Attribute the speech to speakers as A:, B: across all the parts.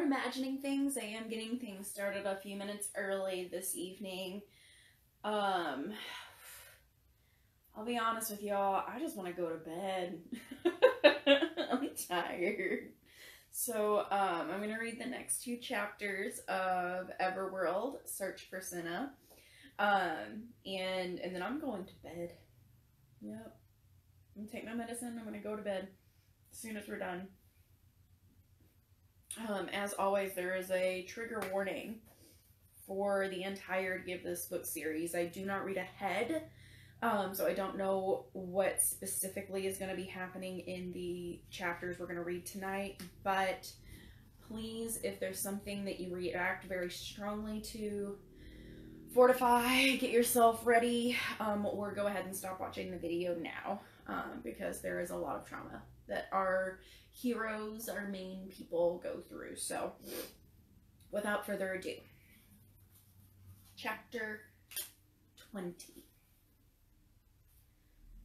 A: start imagining things. I am getting things started a few minutes early this evening. I'll be honest with y'all, I just want to go to bed. I'm tired. So, I'm going to read the next 2 chapters of Everworld, Search for Senna. And then I'm going to bed. Yep. I'm going to take my medicine. I'm going to go to bed as soon as we're done. As always, there is a trigger warning for the entirety of this book series. I do not read ahead, so I don't know what specifically is going to be happening in the chapters we're going to read tonight, but please, if there's something that you react very strongly to, fortify, get yourself ready, or go ahead and stop watching the video now, because there is a lot of trauma that our heroes, our main people, go through. So, without further ado, Chapter 20.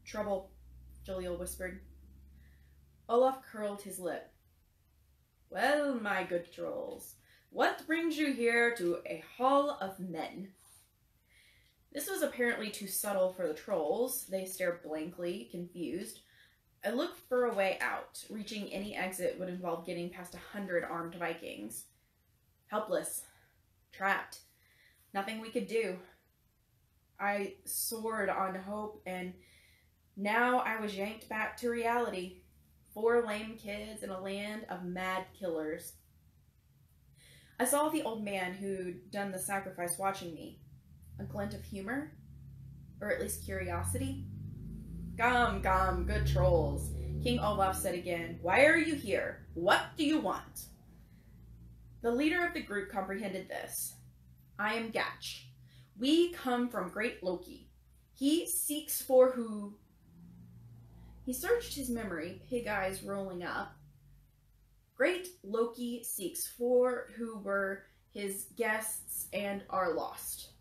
A: Trouble, Jalil whispered. Olaf curled his lip. Well, my good trolls, what brings you here to a hall of men? This was apparently too subtle for the trolls. They stared blankly, confused. I looked for a way out. Reaching any exit would involve getting past 100 armed Vikings. Helpless. Trapped. Nothing we could do. I soared on hope, and now I was yanked back to reality. 4 lame kids in a land of mad killers. I saw the old man who'd done the sacrifice watching me. A glint of humor? Or at least curiosity? Come, come, good trolls, King Olaf said again. Why are you here? What do you want? The leader of the group comprehended this. I am Gatch. We come from great Loki. He seeks for who... He searched his memory, pig eyes rolling up. Great Loki seeks for who were his guests and are lost.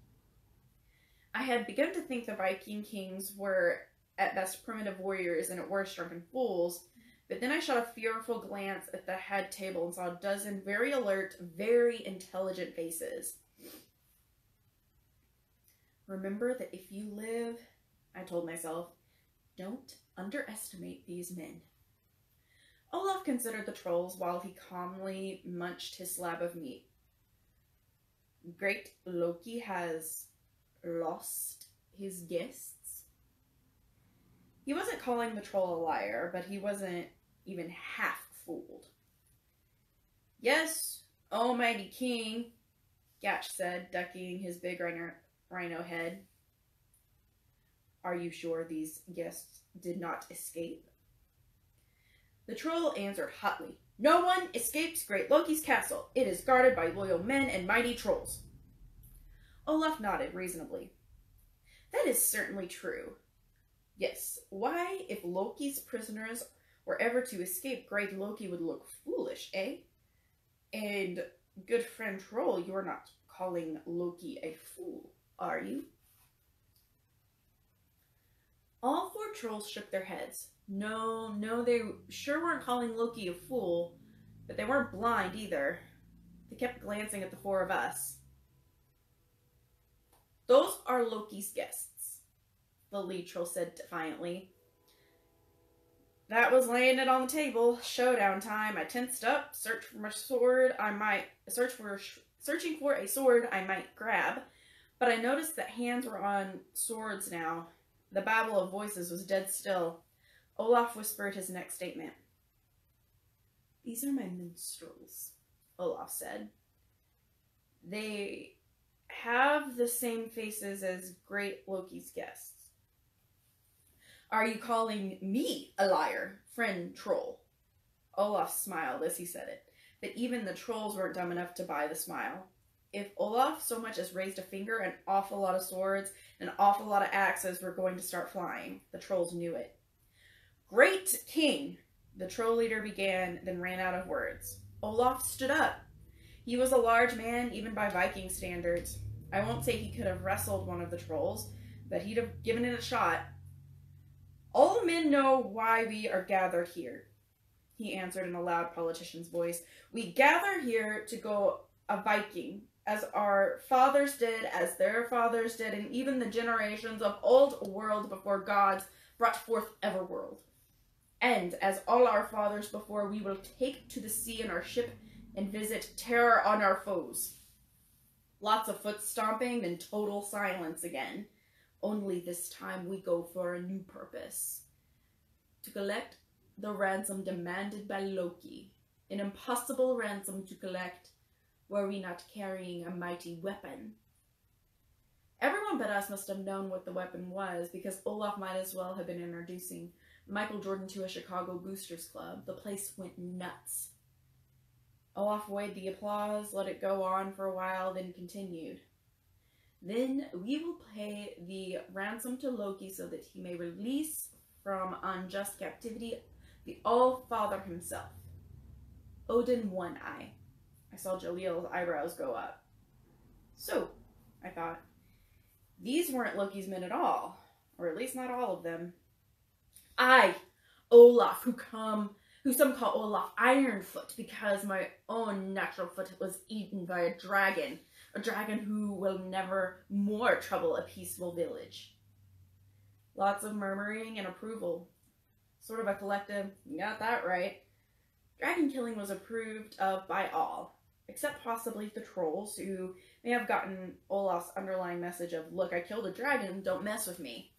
A: I had begun to think the Viking kings were at best primitive warriors and at worst drunken fools, but then I shot a fearful glance at the head table and saw a dozen very alert, very intelligent faces. Remember that if you live, I told myself, don't underestimate these men. Olaf considered the trolls while he calmly munched his slab of meat. Great Loki has lost his guests? He wasn't calling the troll a liar, but he wasn't even half fooled. Yes, almighty king, Gatch said, ducking his big rhino head. Are you sure these guests did not escape? The troll answered hotly. No one escapes Great Loki's castle. It is guarded by loyal men and mighty trolls. Olaf nodded reasonably. That is certainly true. Yes, why, if Loki's prisoners were ever to escape, Great Loki would look foolish, eh? And, good friend troll, you're not calling Loki a fool, are you? All 4 trolls shook their heads. No, they sure weren't calling Loki a fool, but they weren't blind either. They kept glancing at the 4 of us. Those are Loki's guests, the lead troll said defiantly. That was laying it on the table. Showdown time. I tensed up, searching for a sword I might grab, but I noticed that hands were on swords now. The babble of voices was dead still. Olaf whispered his next statement. These are my minstrels, Olaf said. They have the same faces as Great Loki's guests. Are you calling me a liar, friend troll? Olaf smiled as he said it, but even the trolls weren't dumb enough to buy the smile. If Olaf so much as raised a finger, an awful lot of swords, an awful lot of axes were going to start flying. The trolls knew it. Great king, the troll leader began, then ran out of words. Olaf stood up. He was a large man, even by Viking standards. I won't say he could have wrestled one of the trolls, but he'd have given it a shot. All men know why we are gathered here. he answered in a loud politician's voice. We gather here to go a Viking, as our fathers did, as their fathers did, and even the generations of old world before gods brought forth Everworld. And as all our fathers before, we will take to the sea in our ship and visit terror on our foes. Lots of foot stomping and total silence again. Only this time we go for a new purpose. To collect the ransom demanded by Loki. An impossible ransom to collect were we not carrying a mighty weapon. Everyone but us must have known what the weapon was, because Olaf might as well have been introducing Michael Jordan to a Chicago Boosters Club. The place went nuts. Olaf weighed the applause, let it go on for a while, then continued. Then we will pay the ransom to Loki so that he may release from unjust captivity the All-Father himself. Odin One-Eye. I saw Jalil's eyebrows go up. So, I thought, these weren't Loki's men at all, or at least not all of them. I, Olaf, who some call Olaf Ironfoot, because my own natural foot was eaten by a dragon who will never more trouble a peaceful village. Lots of murmuring and approval. Sort of a collective, you got that right. Dragon killing was approved of by all, except possibly the trolls, who may have gotten Olaf's underlying message of, look, I killed a dragon, don't mess with me.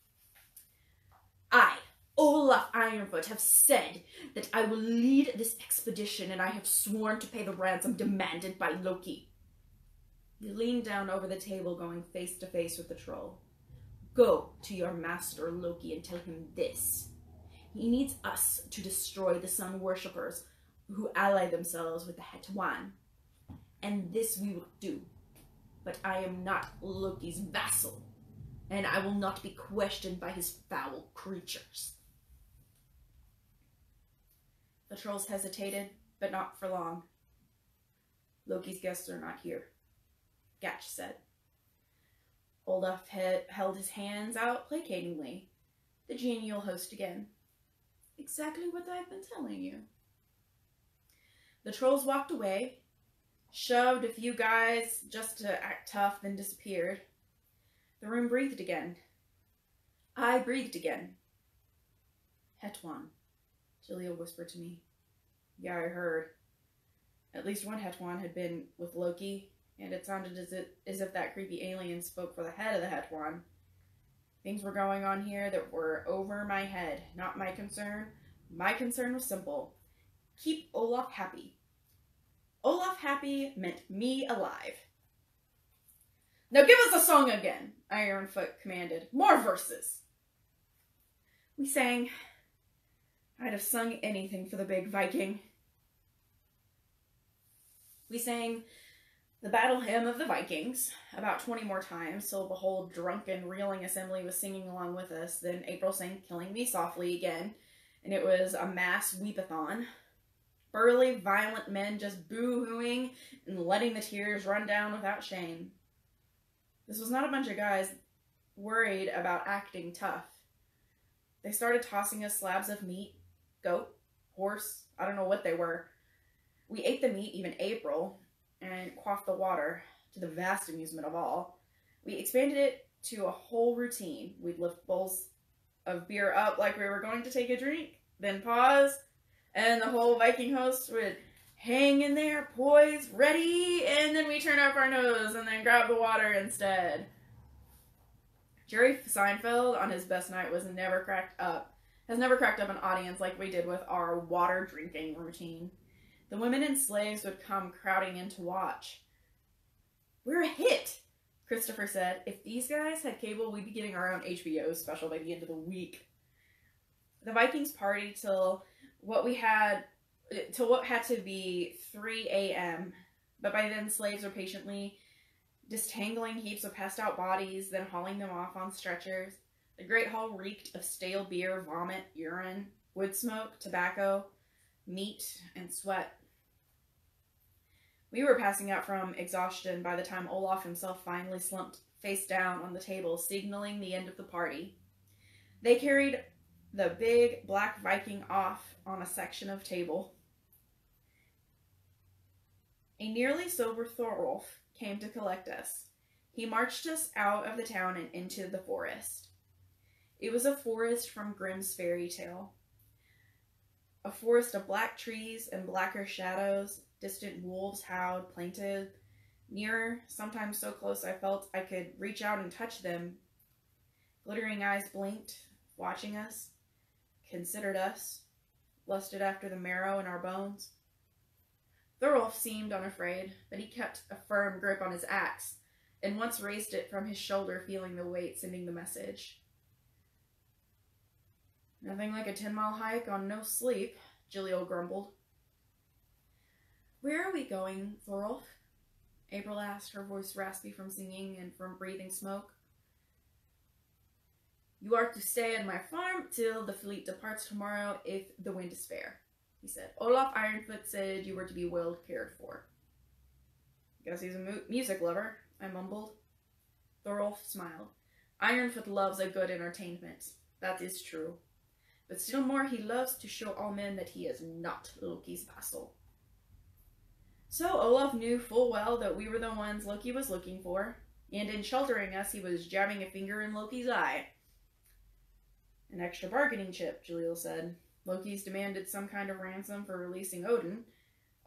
A: I, Olaf Ironfoot, have said that I will lead this expedition, and I have sworn to pay the ransom demanded by Loki. He leaned down over the table, going face to face with the troll. Go to your master Loki and tell him this. He needs us to destroy the sun worshippers who ally themselves with the Hetwan. And this we will do. But I am not Loki's vassal, and I will not be questioned by his foul creatures. The trolls hesitated, but not for long. Loki's guests are not here, Gatch said. Olaf held his hands out placatingly. The genial host again. Exactly what I've been telling you. The trolls walked away, shoved a few guys just to act tough, then disappeared. The room breathed again. I breathed again. Hetwan, Jalil whispered to me. Yeah, I heard. At least one Hetwan had been with Loki, and it sounded as if that creepy alien spoke for the head of the Hetwan. Things were going on here that were over my head, not my concern. My concern was simple. Keep Olaf happy. Olaf happy meant me alive. Now give us a song again, Ironfoot commanded. More verses. We sang. I'd have sung anything for the big Viking. We sang the battle hymn of the Vikings about 20 more times, till the whole drunken, reeling assembly was singing along with us. Then April sang Killing Me Softly again, and it was a mass weepathon. Burly, violent men just boo-hooing and letting the tears run down without shame. This was not a bunch of guys worried about acting tough. They started tossing us slabs of meat, goat, horse, I don't know what they were. We ate the meat, even April, and quaffed the water, to the vast amusement of all. We expanded it to a whole routine. We'd lift bowls of beer up like we were going to take a drink, then pause, and the whole Viking host would hang in there, poised, ready, and then we turn up our nose and then grab the water instead. Jerry Seinfeld, on his best night, has never cracked up an audience like we did with our water drinking routine. The women and slaves would come crowding in to watch. We're a hit, Christopher said. If these guys had cable, we'd be getting our own HBO special by the end of the week. The Vikings partied till what had to be 3 a.m., but by then slaves were patiently distangling heaps of passed out bodies, then hauling them off on stretchers. The great hall reeked of stale beer, vomit, urine, wood smoke, tobacco, meat, and sweat. We were passing out from exhaustion by the time Olaf himself finally slumped face down on the table, signaling the end of the party. They carried the big black Viking off on a section of table. A nearly sober Thorolf came to collect us. He marched us out of the town and into the forest. It was a forest from Grimm's fairy tale. A forest of black trees and blacker shadows. Distant wolves howled, plaintive. Nearer, sometimes so close I felt I could reach out and touch them. Glittering eyes blinked, watching us, considered us, lusted after the marrow in our bones. Thorolf seemed unafraid, but he kept a firm grip on his axe, and once raised it from his shoulder, feeling the weight, sending the message. Nothing like a 10-mile hike on no sleep, Gilliel grumbled. Where are we going, Thorolf? April asked, her voice raspy from singing and from breathing smoke. You are to stay at my farm till the fleet departs tomorrow if the wind is fair, he said. Olaf Ironfoot said you were to be well cared for. Guess he's a music lover, I mumbled. Thorolf smiled. Ironfoot loves a good entertainment. That is true. But still more he loves to show all men that he is not Loki's vassal. So Olaf knew full well that we were the ones Loki was looking for, and in sheltering us he was jabbing a finger in Loki's eye. An extra bargaining chip, Gilliel said. Loki's demanded some kind of ransom for releasing Odin.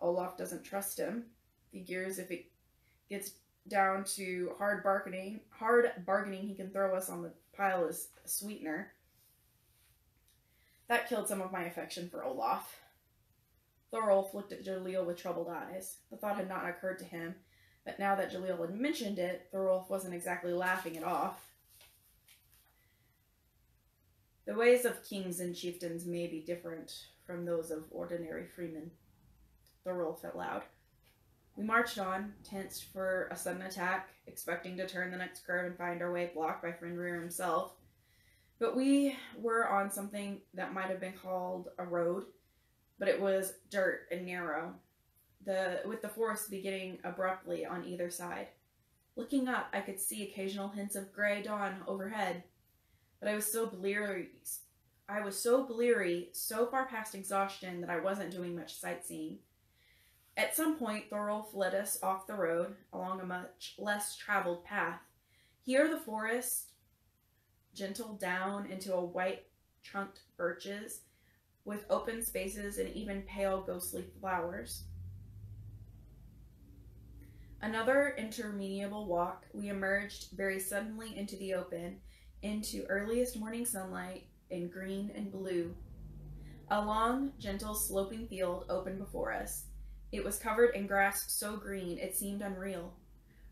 A: Olaf doesn't trust him. Figures if it gets down to hard bargaining he can throw us on the pile as a sweetener. That killed some of my affection for Olaf. Thorolf looked at Gilliel with troubled eyes. The thought had not occurred to him, but now that Gilliel had mentioned it, Thorolf wasn't exactly laughing it off. The ways of kings and chieftains may be different from those of ordinary freemen. Thorolf said loud. We marched on, tensed for a sudden attack, expecting to turn the next curve and find our way blocked by Fenrir himself. But we were on something that might have been called a road, but it was dirt and narrow, with the forest beginning abruptly on either side. Looking up, I could see occasional hints of gray dawn overhead, but I was so bleary, so far past exhaustion that I wasn't doing much sightseeing. At some point, Thorolf led us off the road, along a much less traveled path. Here the forest gentled down into a white-trunked birches, with open spaces and even pale ghostly flowers. Another interminable walk, we emerged very suddenly into the open, into earliest morning sunlight in green and blue. A long, gentle, sloping field opened before us. It was covered in grass so green it seemed unreal.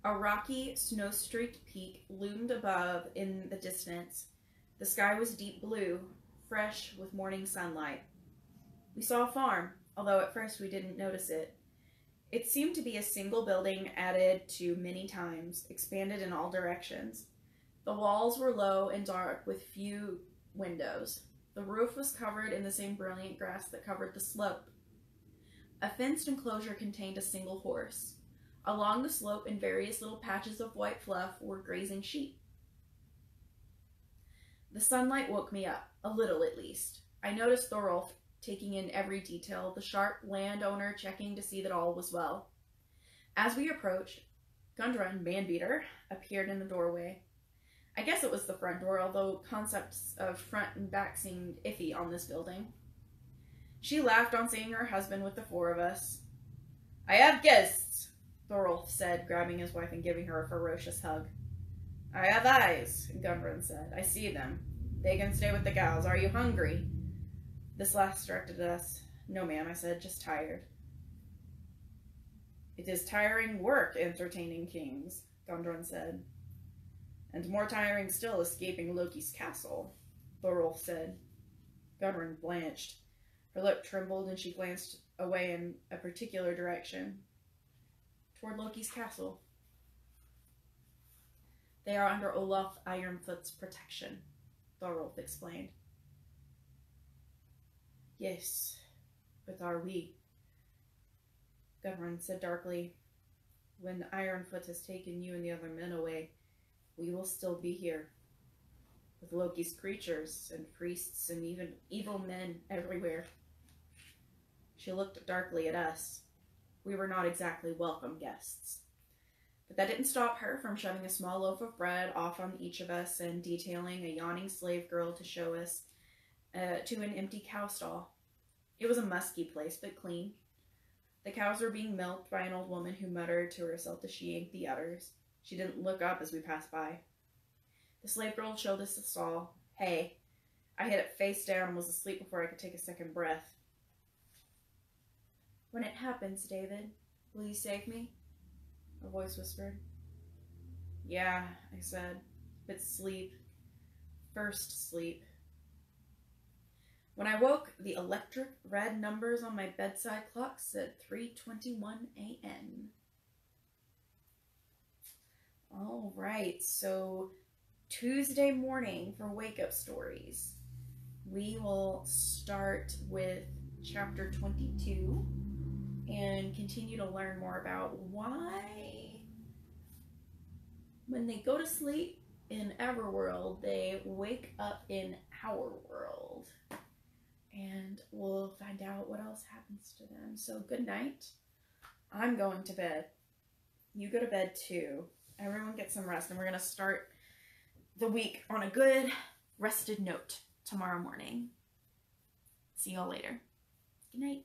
A: A rocky, snow-streaked peak loomed above in the distance. The sky was deep blue, fresh with morning sunlight. We saw a farm, although at first we didn't notice it. It seemed to be a single building added to many times, expanded in all directions. The walls were low and dark with few windows. The roof was covered in the same brilliant grass that covered the slope. A fenced enclosure contained a single horse. Along the slope in various little patches of white fluff were grazing sheep. The sunlight woke me up, a little at least. I noticed Thorolf taking in every detail, the sharp landowner checking to see that all was well. As we approached, Gundrun, Manbeater, appeared in the doorway. I guess it was the front door, although concepts of front and back seemed iffy on this building. She laughed on seeing her husband with the four of us. I have guests, Thorolf said, grabbing his wife and giving her a ferocious hug. I have eyes, Gundrun said. I see them. They can stay with the gals. Are you hungry? This last directed at us. No, ma'am, I said, just tired. It is tiring work entertaining kings, Gundrun said. And more tiring still escaping Loki's castle, Thorolf said. Gundrun blanched. Her lip trembled and she glanced away in a particular direction, toward Loki's castle. They are under Olaf Ironfoot's protection, Thorolf explained. Yes, but are we? Gudrun said darkly. When Ironfoot has taken you and the other men away, we will still be here. with Loki's creatures and priests and even evil men everywhere. She looked darkly at us. We were not exactly welcome guests. But that didn't stop her from shoving a small loaf of bread off on each of us and detailing a yawning slave girl to show us to an empty cow stall. It was a musky place, but clean. The cows were being milked by an old woman who muttered to herself as she ate the udders. She didn't look up as we passed by. The slave girl showed us the stall. Hey, I hit it face down and was asleep before I could take a second breath. When it happens, David, will you save me? A voice whispered. Yeah, I said, but sleep. First sleep. When I woke, the electric red numbers on my bedside clock said 3:21 a.m. All right, so Tuesday morning for wake-up stories. We will start with chapter 22 and continue to learn more about why when they go to sleep in Everworld, they wake up in our world. And we'll find out what else happens to them. So good night. I'm going to bed. You go to bed too. Everyone get some rest. And we're going to start the week on a good, rested note tomorrow morning. See y'all later. Good night.